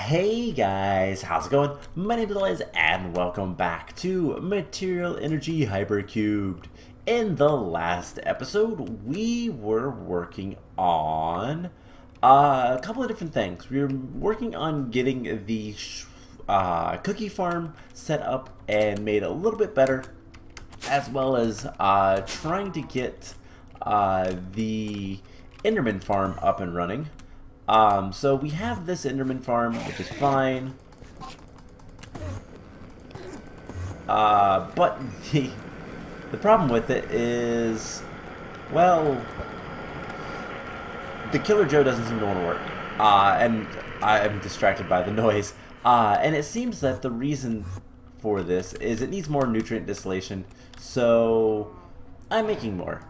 Hey guys, how's it going? My name is Liz and welcome back to Material Energy Hypercubed. In the last episode, we were working on a couple of different things. We were working on getting the cookie farm set up and made a little bit better, as well as trying to get the Enderman farm up and running. So we have this Enderman farm, which is fine. But the problem with it is, well, the Killer Joe doesn't seem to want to work. And I'm distracted by the noise. And it seems that the reason for this is it needs more nutrient distillation, so I'm making more.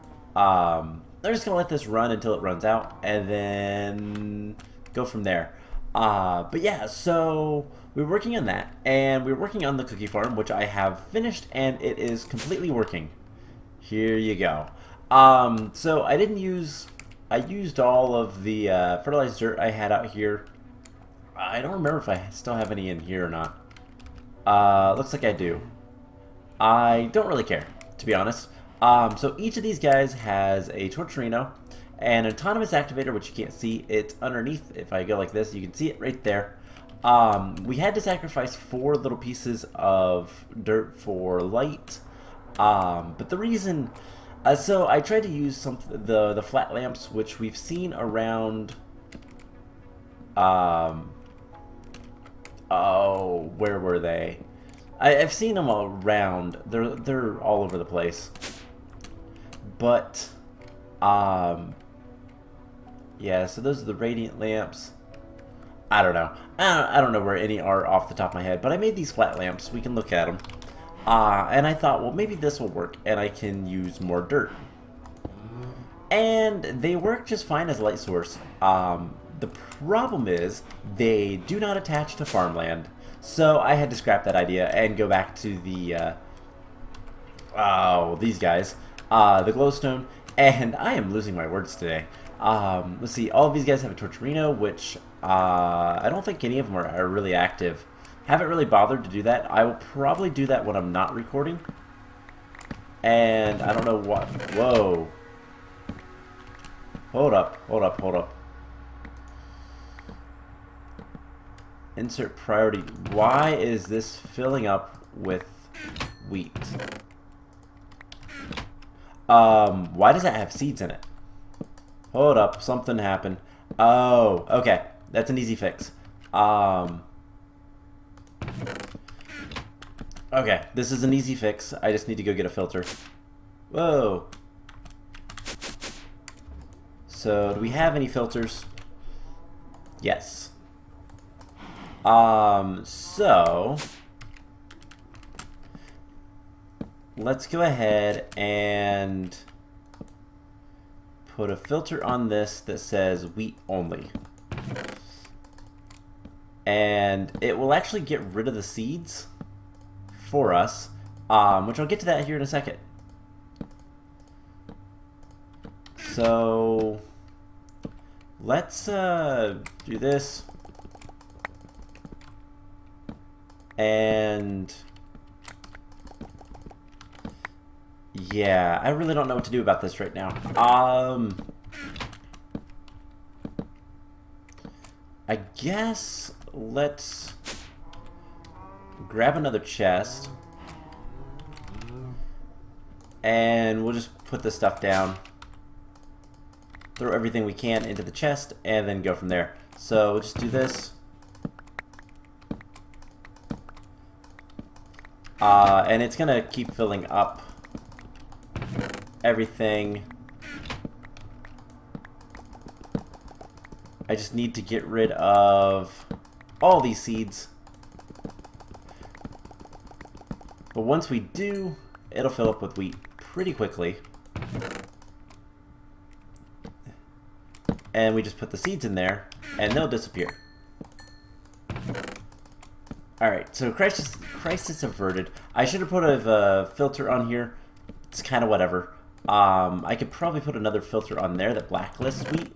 I'm just going to let this run until it runs out, and then go from there. But yeah, so we're working on that, and we're working on the cookie farm, which I have finished, and it is completely working. Here you go. So I used all of the fertilized dirt I had out here. I don't remember if I still have any in here or not. Looks like I do. I don't really care, to be honest. So each of these guys has a Torturino, an autonomous activator, which you can't see. It's underneath. If I go like this, you can see it right there. We had to sacrifice 4 little pieces of dirt for light. But the reason, so I tried to use the flat lamps, which we've seen around. Oh, where were they? I've seen them all around. They're all over the place. But, yeah, so those are the radiant lamps. I don't know. I don't know where any are off the top of my head, but I made these flat lamps. We can look at them. And I thought, well, maybe this will work, and I can use more dirt. And they work just fine as a light source. The problem is they do not attach to farmland. So I had to scrap that idea and go back to the, these guys. The glowstone, and I am losing my words today. Let's see, all of these guys have a Torturino, which I don't think any of them are really active. Haven't really bothered to do that. I will probably do that when I'm not recording. And I don't know what. Whoa. Hold up. Insert priority. Why is this filling up with wheat? Why does that have seeds in it? Hold up, something happened. Oh, okay. That's an easy fix. Okay, this is an easy fix. I just need to go get a filter. Whoa. So, do we have any filters? Yes. So let's go ahead and put a filter on this that says wheat only. And it will actually get rid of the seeds for us, which I'll get to that here in a second. So let's do this. And yeah, I really don't know what to do about this right now. I guess let's grab another chest. And we'll just put this stuff down. Throw everything we can into the chest and then go from there. So we'll just do this. And it's gonna keep filling up everything. I just need to get rid of all these seeds. But once we do, it'll fill up with wheat pretty quickly. And we just put the seeds in there, and they'll disappear. Alright, so crisis averted. I should have put a filter on here. It's kind of whatever. I could probably put another filter on there that blacklists wheat.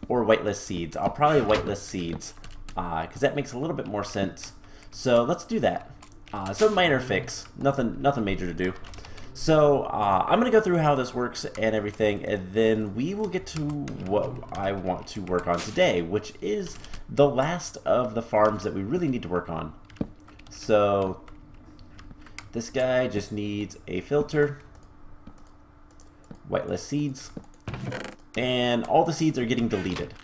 Or whitelist seeds. I'll probably whitelist seeds. because that makes a little bit more sense. So let's do that. So minor fix, nothing major to do. So I'm going to go through how this works and everything, and then we will get to what I want to work on today, which is the last of the farms that we really need to work on. So this guy just needs a filter, whitelist seeds, and all the seeds are getting deleted.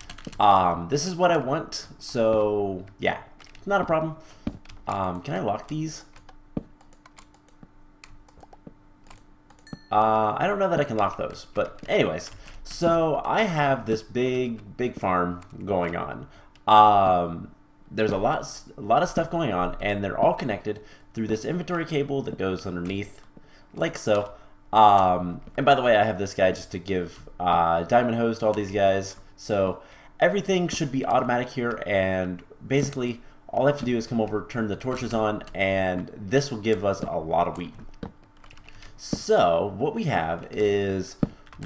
This is what I want, so yeah, not a problem. Can I lock these? I don't know that I can lock those, but anyways, so I have this big farm going on. There's a lot of stuff going on, and they're all connected through this inventory cable that goes underneath, like so. And by the way, I have this guy just to give diamond hose to all these guys, so everything should be automatic here, and basically all I have to do is come over, turn the torches on, and this will give us a lot of wheat. So what we have is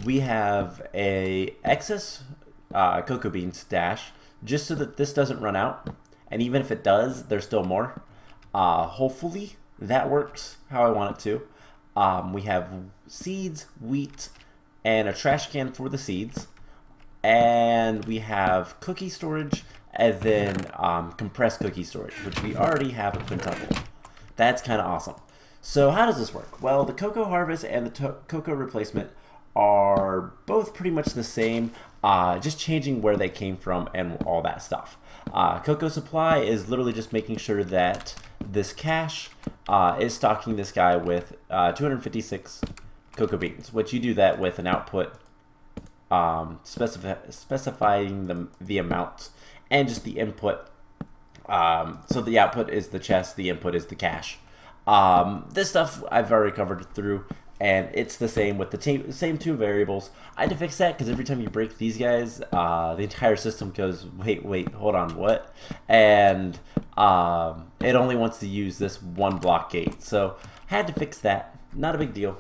we have a excess cocoa bean stash just so that this doesn't run out, and even if it does, there's still more. Hopefully that works how I want it to. We have seeds, wheat, and a trash can for the seeds, and we have cookie storage, and then compressed cookie storage, which we already have a quintuple. That's kind of awesome. So how does this work? Well, the cocoa harvest and the cocoa replacement are both pretty much the same, just changing where they came from and all that stuff. Cocoa supply is literally just making sure that this cache is stocking this guy with 256 cocoa beans, which you do that with an output specifying the amount and just the input. So the output is the chest, the input is the cache. This stuff I've already covered through, and it's the same with the same two variables. I had to fix that because every time you break these guys, the entire system goes, wait, hold on, what? And it only wants to use this one block gate. So had to fix that. Not a big deal.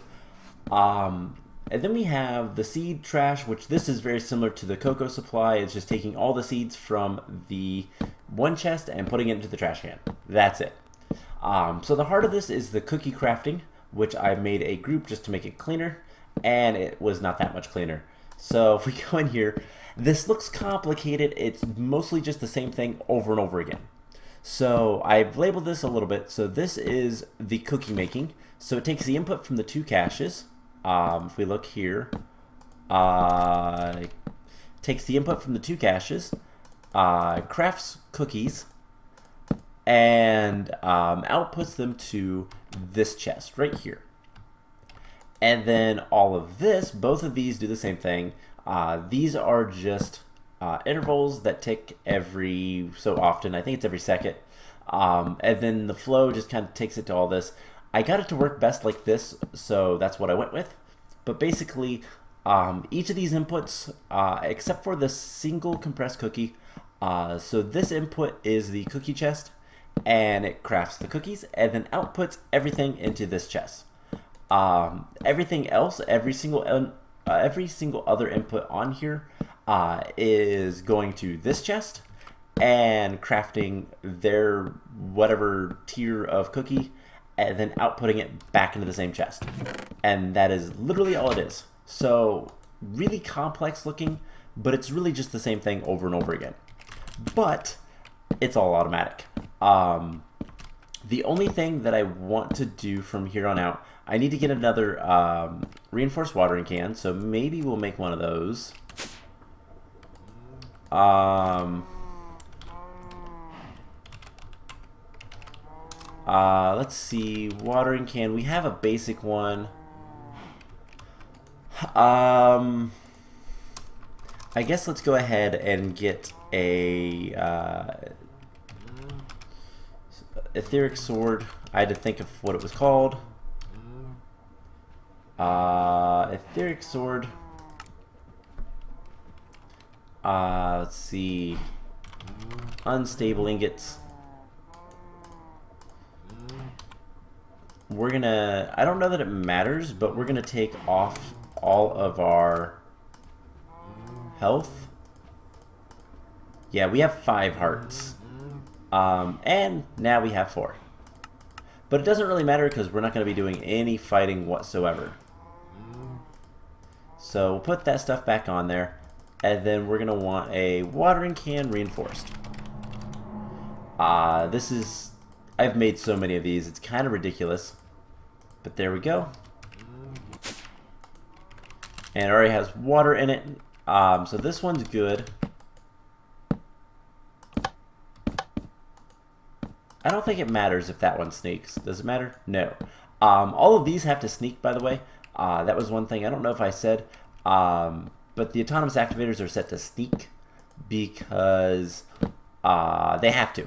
And then we have the seed trash, which this is very similar to the cocoa supply. It's just taking all the seeds from the one chest and putting it into the trash can. That's it. So the heart of this is the cookie crafting, which I made a group just to make it cleaner, and it was not that much cleaner. So if we go in here, this looks complicated. It's mostly just the same thing over and over again. So I've labeled this a little bit. So this is the cookie making. So it takes the input from the two caches. If we look here, takes the input from the two caches, crafts cookies, and outputs them to this chest right here. And then all of this, both of these do the same thing. These are just intervals that tick every so often. I think it's every second. And then the flow just kind of takes it to all this. I got it to work best like this, so that's what I went with. But basically, each of these inputs, except for the single compressed cookie, so this input is the cookie chest, and it crafts the cookies and then outputs everything into this chest. Everything else, every single other input on here is going to this chest and crafting their whatever tier of cookie and then outputting it back into the same chest. And that is literally all it is. So really complex looking, but it's really just the same thing over and over again. But it's all automatic. The only thing that I want to do from here on out, I need to get another reinforced watering can, so maybe we'll make one of those. Let's see, watering can, we have a basic one. I guess let's go ahead and get a etheric sword. I had to think of what it was called. Etheric sword. Let's see. Unstable ingots. We're gonna, I don't know that it matters, but we're gonna take off all of our health. Yeah, we have 5 hearts. And now we have 4. But it doesn't really matter because we're not going to be doing any fighting whatsoever. So we'll put that stuff back on there. And then we're going to want a watering can reinforced. I've made so many of these, it's kind of ridiculous. But there we go. And it already has water in it. So this one's good. I don't think it matters if that one sneaks. Does it matter? No. All of these have to sneak, by the way. That was one thing. I don't know if I said. But the autonomous activators are set to sneak because they have to.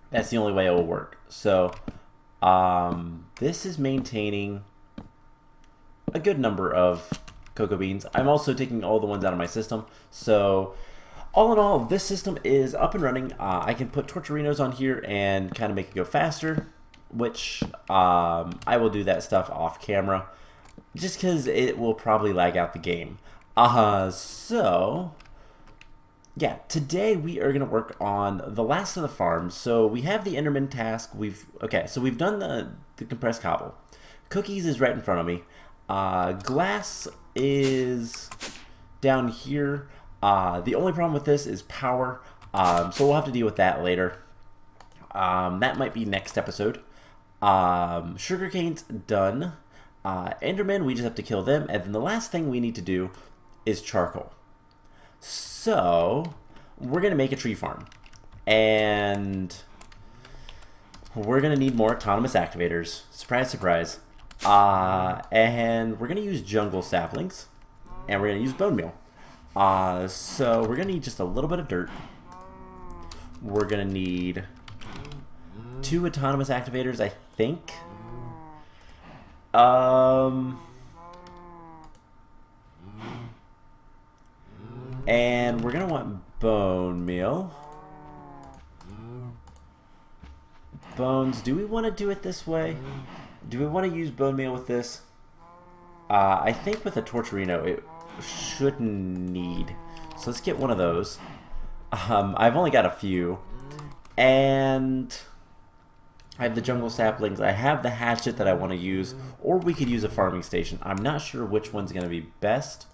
That's the only way it will work. So this is maintaining a good number of cocoa beans. I'm also taking all the ones out of my system. So all in all, this system is up and running. I can put Torcherinos on here and kind of make it go faster, which I will do that stuff off camera just because it will probably lag out the game. So yeah, today we are going to work on the last of the farms. So we have the Enderman task. We've done the compressed cobble. Cookies is right in front of me. Glass is down here. The only problem with this is power. So we'll have to deal with that later. That might be next episode. Sugarcane's done. Endermen, we just have to kill them. And then the last thing we need to do is charcoal. So we're going to make a tree farm. And we're going to need more autonomous activators. Surprise, surprise. And we're going to use jungle saplings. And we're going to use bone meal. So we're going to need just a little bit of dirt. We're going to need 2 autonomous activators, I think. And we're going to want bone meal. Bones, do we want to do it this way? Do we want to use bone meal with this? I think with a Torcherino, it shouldn't need. So let's get one of those. I've only got a few. And I have the jungle saplings. I have the hatchet that I want to use. Or we could use a farming station. I'm not sure which one's going to be best.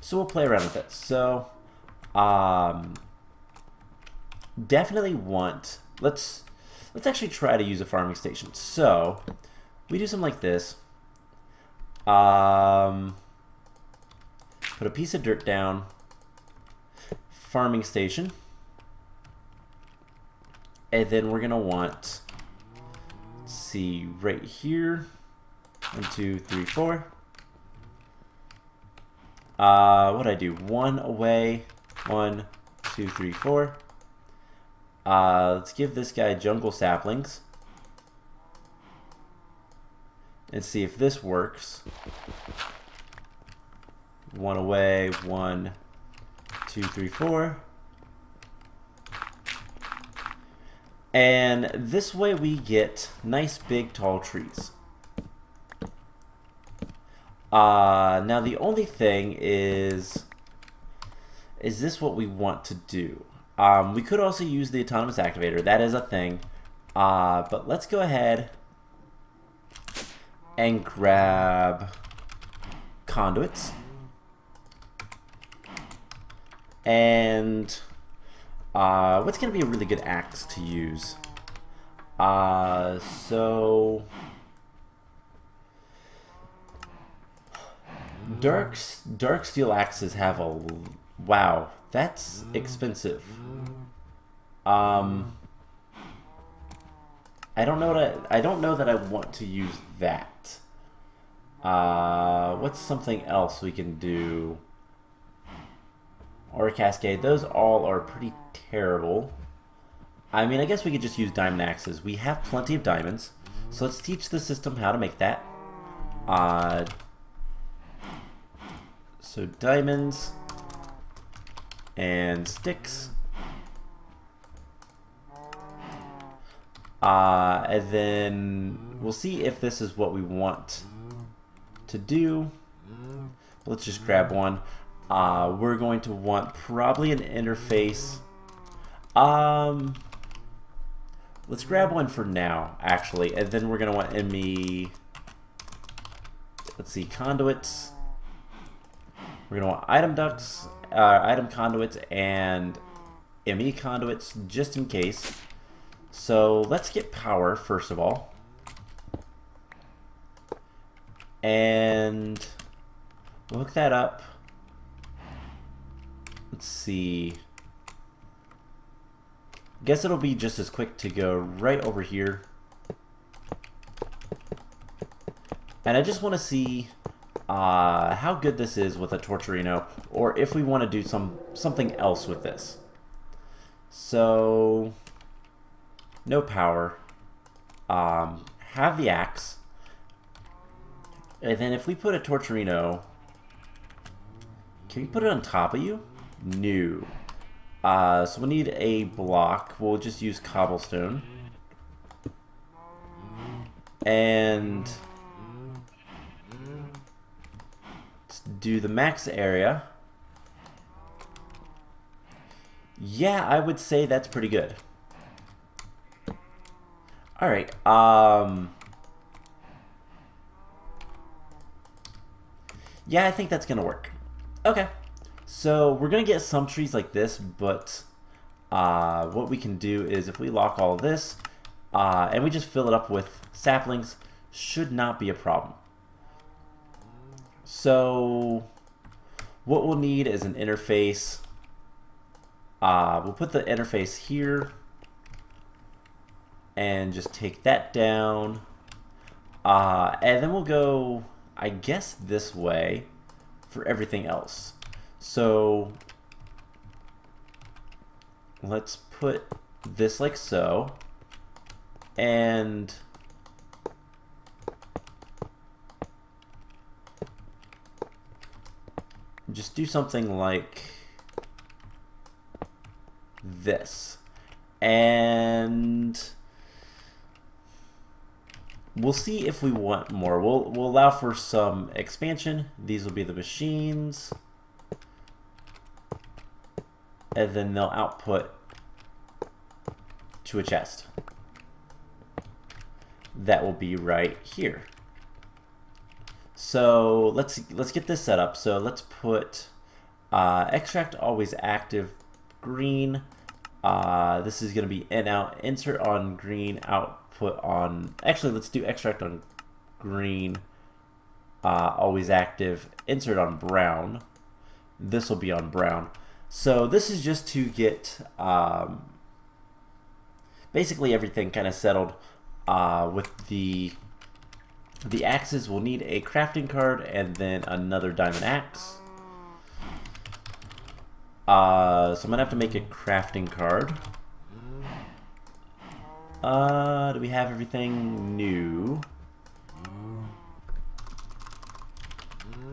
So we'll play around with it. So, definitely want. Let's actually try to use a farming station. So we do something like this. Put a piece of dirt down. Farming station. And then we're gonna want. Let's see, right here. 1, 2, 3, 4. What'd I do? 1 away. 1, 2, 3, 4. Let's give this guy jungle saplings. And see if this works. 1 away. 1, 2, 3, 4. And this way we get nice big tall trees. Now the only thing is this what we want to do? We could also use the autonomous activator. That is a thing. But let's go ahead and grab conduits. And what's going to be a really good axe to use? So dark steel axes have a wow. That's expensive. I don't know that I want to use that. What's something else we can do? Or a cascade. Those all are pretty terrible. I mean, I guess we could just use diamond axes. We have plenty of diamonds. So let's teach the system how to make that. So diamonds and sticks. And then we'll see if this is what we want to do. Let's just grab one. We're going to want probably an interface Um, let's grab one for now, actually, and then we're gonna want ME. Let's see, conduits. We're gonna want item ducts, item conduits, and ME conduits just in case. So let's get power first of all, and we'll hook that up. Let's see. Guess it'll be just as quick to go right over here. And I just want to see how good this is with a Torturino, or if we want to do something else with this. So, no power. Have the axe. And then if we put a Torturino, can we put it on top of you? No. So we need a block. We'll just use cobblestone. And let's do the max area. Yeah, I would say that's pretty good. Alright, yeah, I think that's gonna work. Okay. So we're going to get some trees like this, but what we can do is if we lock all of this and we just fill it up with saplings, should not be a problem. So what we'll need is an interface. We'll put the interface here and just take that down. And then we'll go, I guess, this way for everything else. So let's put this like so, and just do something like this, and we'll see if we want more. We'll allow for some expansion. These will be the machines. And then they'll output to a chest. That will be right here. So let's get this set up. So let's put extract always active green. This is going to be in out, insert on green, output on. Actually, let's do extract on green, always active, insert on brown. This will be on brown. So this is just to get basically everything kind of settled. With the axes, we'll need a crafting card and then another diamond axe. So I'm gonna have to make a crafting card. Do we have everything new?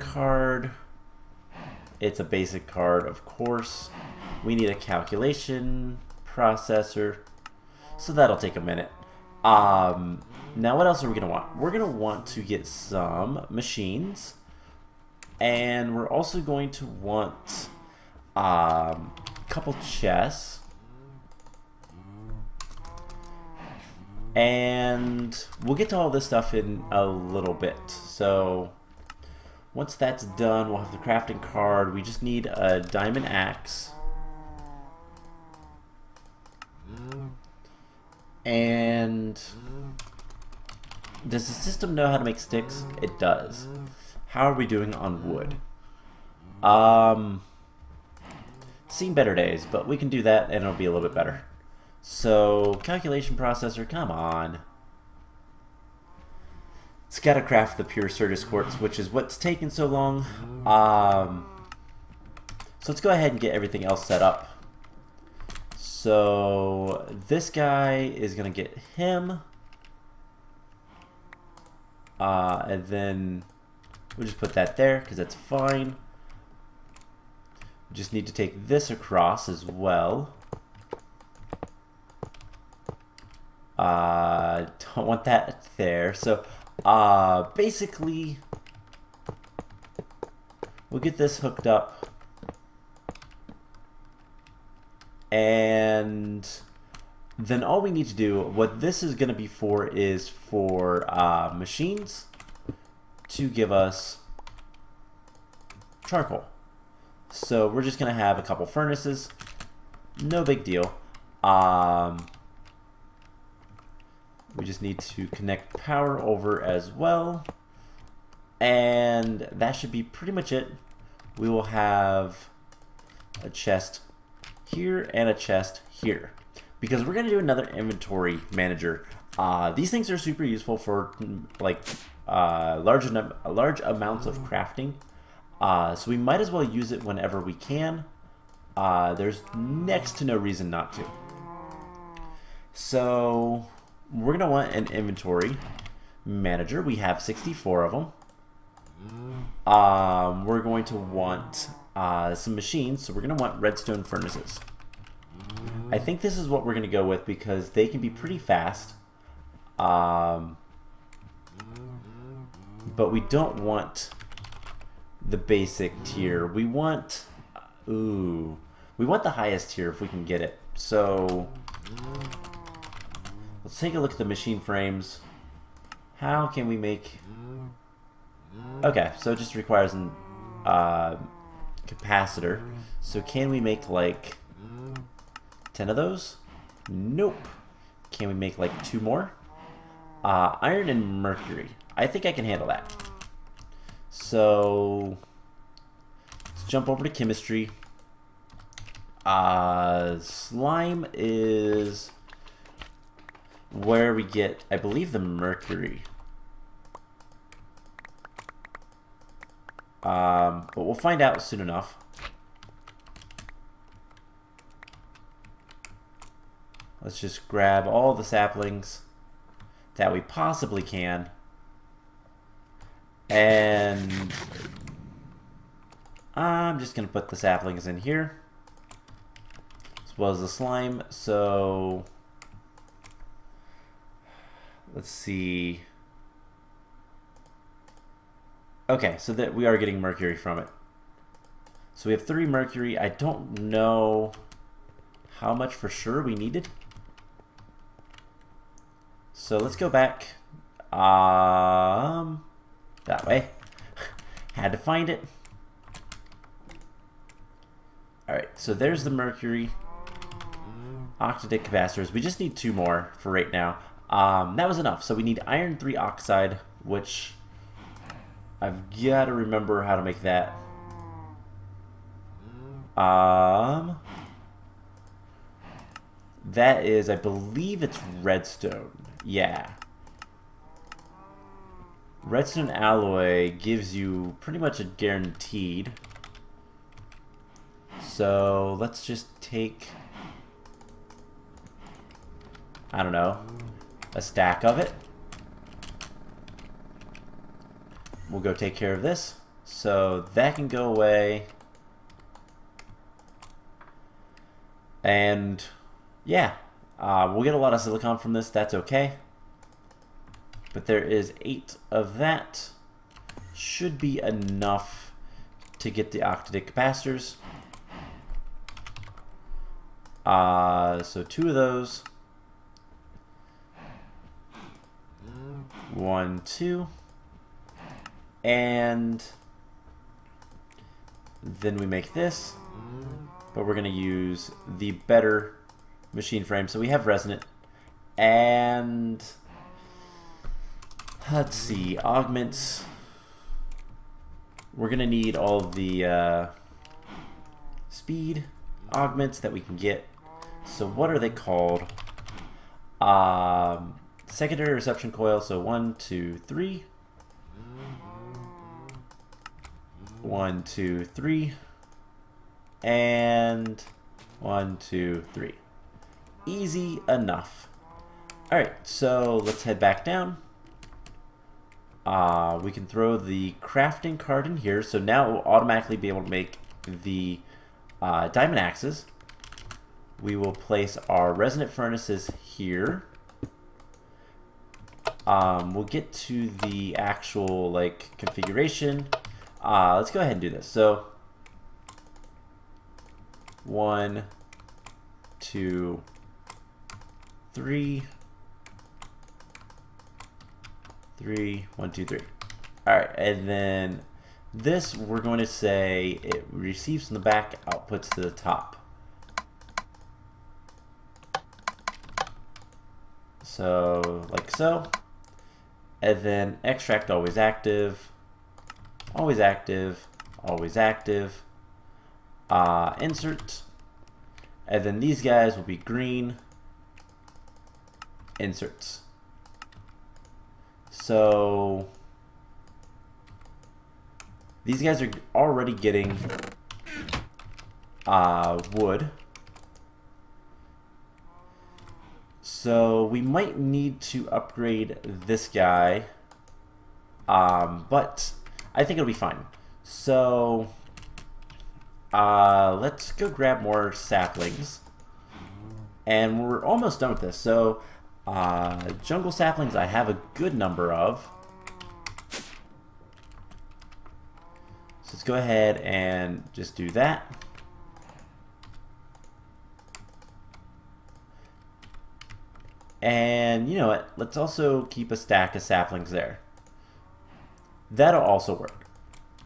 Card. It's a basic card, of course. We need a calculation processor, so that'll take a minute. Now what else are we gonna want? We're gonna want to get some machines, and we're also going to want a couple chests, and we'll get to all this stuff in a little bit. So once that's done, we'll have the crafting card. We just need a diamond axe. And does the system know how to make sticks? It does. How are we doing on wood? Seen better days, but we can do that and it'll be a little bit better. So, calculation processor, come on. It's got to craft the pure Sturgis quartz, which is what's taken so long. So let's go ahead and get everything else set up. So this guy is going to get him. And then we'll just put that there because that's fine. We just need to take this across as well. Don't want that there. So basically, we'll get this hooked up And then all we need to do, what this is going to be for, is for machines to give us charcoal. So we're just going to have a couple furnaces. No big deal. We just need to connect power over as well. And that should be pretty much it. We will have a chest here and a chest here, because we're going to do another inventory manager. These things are super useful for like large amounts of crafting. So we might as well use it whenever we can. There's next to no reason not to. So we're going to want an inventory manager. We have 64 of them. We're going to want some machines, so we're going to want redstone furnaces. I think this is what we're going to go with because they can be pretty fast. But we don't want the basic tier. We want the highest tier if we can get it. So let's take a look at the machine frames. How can we make... Okay, so it just requires an capacitor. So can we make like 10 of those? Nope. Can we make like 2 more? Iron and mercury. I think I can handle that. So let's jump over to chemistry. Slime is where we get, I believe, the mercury. But we'll find out soon enough. Let's just grab all the saplings that we possibly can. And I'm just going to put the saplings in here, as well as the slime. So let's see. Okay, so that we are getting mercury from it. So we have 3 mercury. I don't know how much for sure we needed. So let's go back that way. Had to find it. Alright, so there's the mercury. Octadic capacitors. We just need 2 more for right now. That was enough. So we need iron 3 oxide, which I've got to remember how to make that. That is, I believe it's redstone. Yeah. Redstone alloy gives you pretty much a guaranteed. So let's just take, I don't know, a stack of it. We'll go take care of this. So that can go away. And yeah, we'll get a lot of silicon from this. That's okay. But there is 8 of that. Should be enough to get the octadic capacitors. So 2 of those. 1, 2. And then we make this, but we're going to use the better machine frame. So we have resonant, and let's see, augments. We're going to need all of the speed augments that we can get. So what are they called? Secondary reception coil. So 1, 2, 3. 1, 2, 3, and 1, 2, 3. Easy enough. Alright, so let's head back down. We can throw the crafting card in here, so now it will automatically be able to make the diamond axes. We will place our resonant furnaces here. We'll get to the actual like configuration. Let's go ahead and do this. So 1, 2, 3, 3, 1, 2, 3. All right, and then this we're going to say it receives from the back, outputs to the top. So like so, and then extract always active, always active, always active, insert, and then these guys will be green, inserts. So these guys are already getting wood. So we might need to upgrade this guy, but I think it'll be fine. So let's go grab more saplings, and we're almost done with this. So jungle saplings I have a good number of. So let's go ahead and just do that. And you know what, let's also keep a stack of saplings there. That'll also work.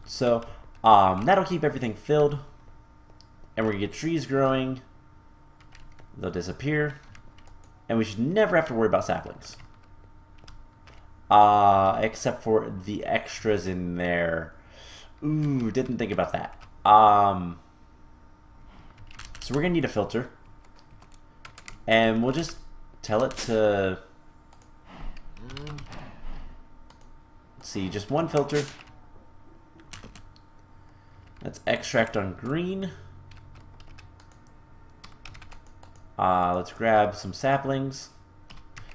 So that'll keep everything filled, and we're gonna get trees growing. They'll disappear, and we should never have to worry about saplings, except for the extras in there. Ooh, didn't think about that. So we're gonna need a filter, and we'll just tell it to, let's see, just one filter. Let's extract on green. Let's grab some saplings,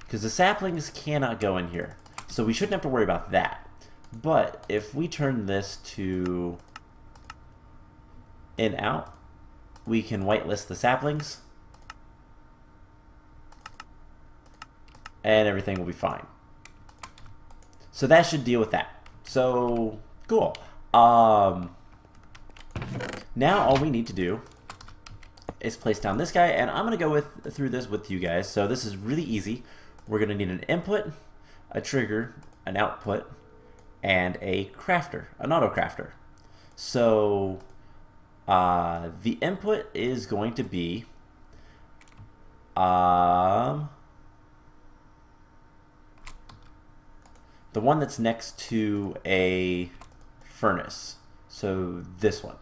because the saplings cannot go in here, so we shouldn't have to worry about that. But if we turn this to in out, we can whitelist the saplings, and everything will be fine. So that should deal with that. So cool. Now all we need to do is place down this guy, and I'm gonna go through this with you guys. So this is really easy. We're gonna need an input, a trigger, an output, and a crafter, an auto crafter. So the input is going to be the one that's next to a furnace. So this one.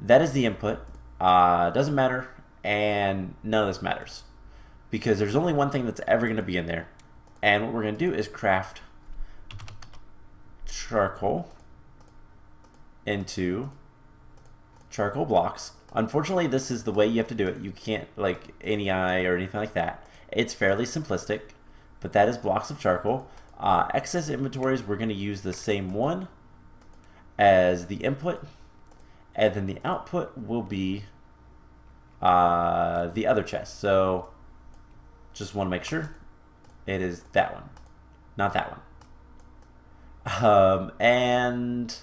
That is the input. Doesn't matter, and none of this matters, because there's only one thing that's ever going to be in there. And what we're going to do is craft charcoal into charcoal blocks. Unfortunately, this is the way you have to do it. You can't like NEI or anything like that. It's fairly simplistic, but that is blocks of charcoal. Excess inventories, we're going to use the same one as the input, and then the output will be the other chest. So just want to make sure it is that one, not that one. And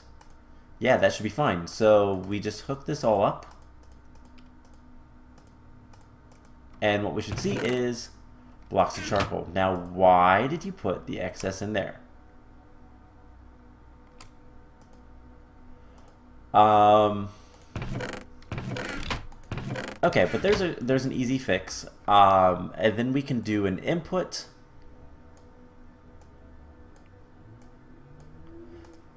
yeah, that should be fine. So we just hook this all up, and what we should see is blocks of charcoal. Now, why did you put the excess in there? Okay, but there's an easy fix. And then we can do an input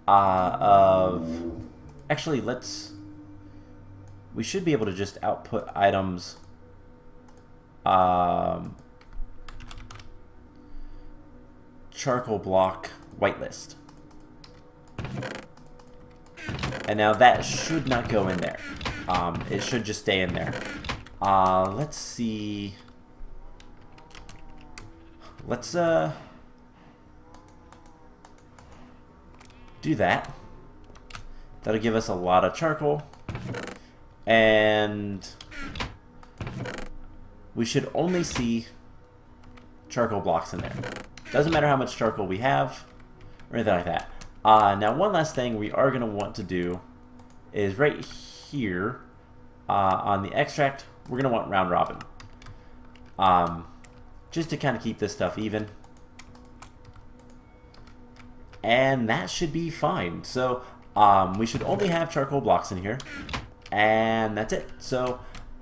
of, actually, we should be able to just output items charcoal block whitelist. And now that should not go in there. It should just stay in there. Let's see. Let's do that. That'll give us a lot of charcoal, and we should only see charcoal blocks in there. Doesn't matter how much charcoal we have or anything like that. Now, one last thing we are going to want to do is right here on the extract, we're going to want round robin. Just to kind of keep this stuff even. And that should be fine. So we should only have charcoal blocks in here. And that's it. So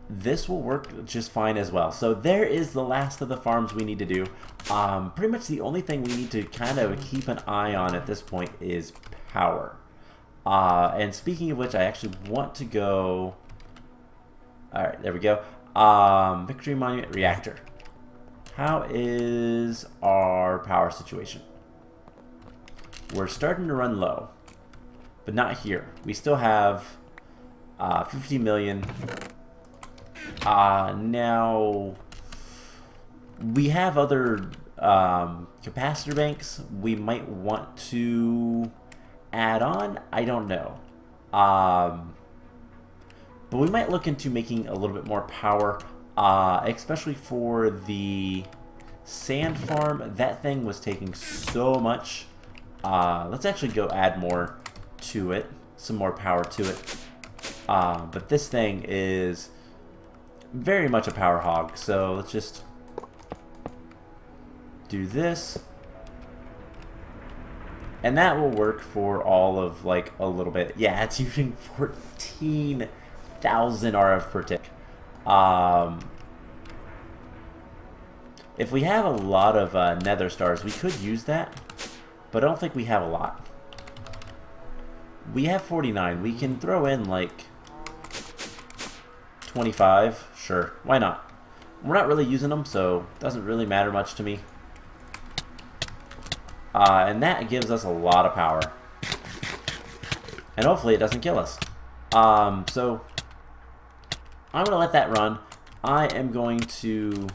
this will work just fine as well. So there is the last of the farms we need to do. Pretty much the only thing we need to kind of keep an eye on at this point is power. And speaking of which, I actually want to go... Alright, there we go. Victory Monument Reactor. How is our power situation? We're starting to run low. But not here. We still have 50 million. Now, we have other capacitor banks we might want to add on. I don't know. But we might look into making a little bit more power, especially for the sand farm. That thing was taking so much. Let's actually go add more to it, some more power to it. But this thing is very much a power hog, so let's just do this. And that will work for all of, like, a little bit. Yeah, it's using 14,000 RF per tick. If we have a lot of nether stars, we could use that, but I don't think we have a lot. We have 49. We can throw in, like, 25. Sure, why not? We're not really using them, so it doesn't really matter much to me. And that gives us a lot of power. And hopefully it doesn't kill us. So I'm going to let that run. I am going to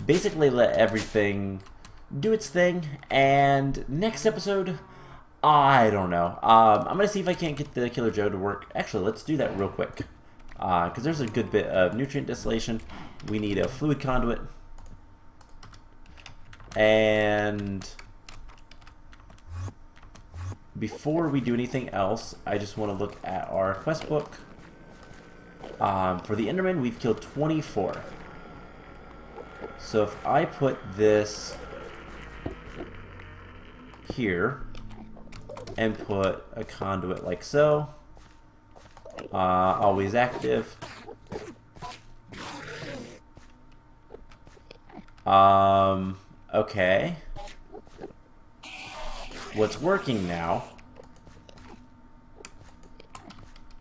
basically let everything do its thing. And next episode, I don't know. I'm going to see if I can't get the Killer Joe to work. Actually, let's do that real quick. Because there's a good bit of nutrient distillation. We need a fluid conduit. And before we do anything else, I just want to look at our quest book. For the Enderman, we've killed 24. So if I put this here and put a conduit like so, always active. Okay. What's working now,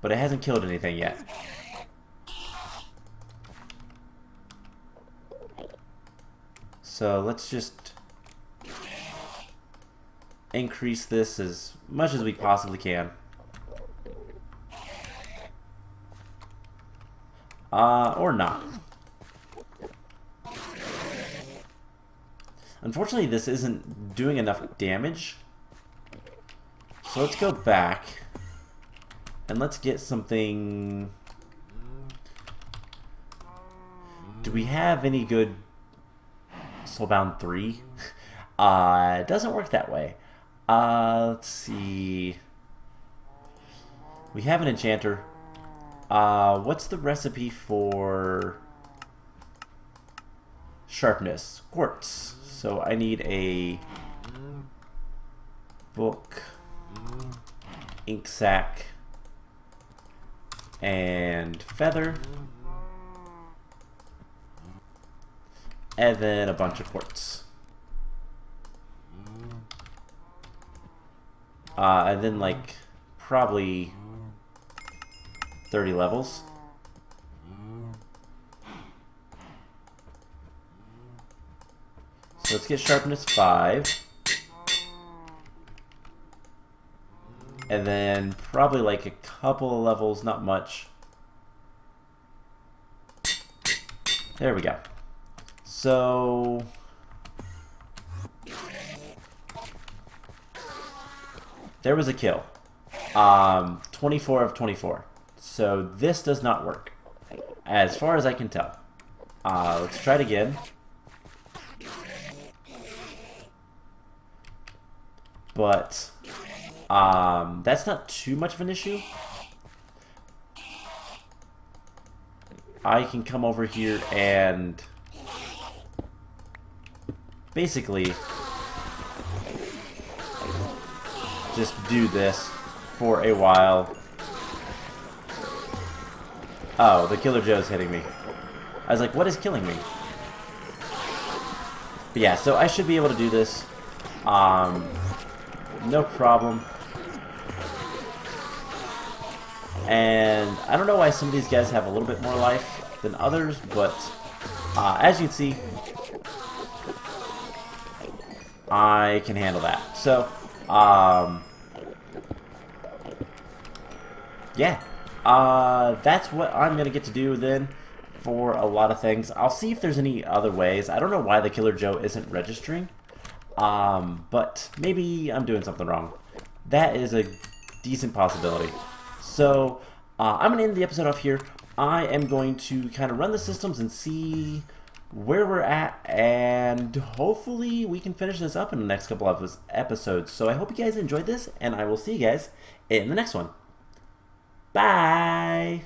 but it hasn't killed anything yet. So let's just increase this as much as we possibly can. Or not. Unfortunately, this isn't doing enough damage. So let's go back and let's get something. Do we have any good Soulbound 3? It doesn't work that way. Let's see. We have an enchanter. What's the recipe for sharpness? Quartz. So I need a book, ink sac, and feather, and then a bunch of quartz. And then like probably 30 levels. So let's get sharpness 5. And then probably like a couple of levels, not much. There we go. So there was a kill. 24 of 24. So this does not work, as far as I can tell. Let's try it again. But that's not too much of an issue. I can come over here and basically just do this for a while. Oh, the Killer Joe's hitting me. I was like, what is killing me? But yeah, so I should be able to do this. No problem. And I don't know why some of these guys have a little bit more life than others, but as you can see, I can handle that. So, yeah, that's what I'm going to get to do then for a lot of things. I'll see if there's any other ways. I don't know why the Killer Joe isn't registering, but maybe I'm doing something wrong. That is a decent possibility. So, I'm going to end the episode off here. I am going to kind of run the systems and see where we're at, and hopefully we can finish this up in the next couple of episodes. So I hope you guys enjoyed this, and I will see you guys in the next one. Bye!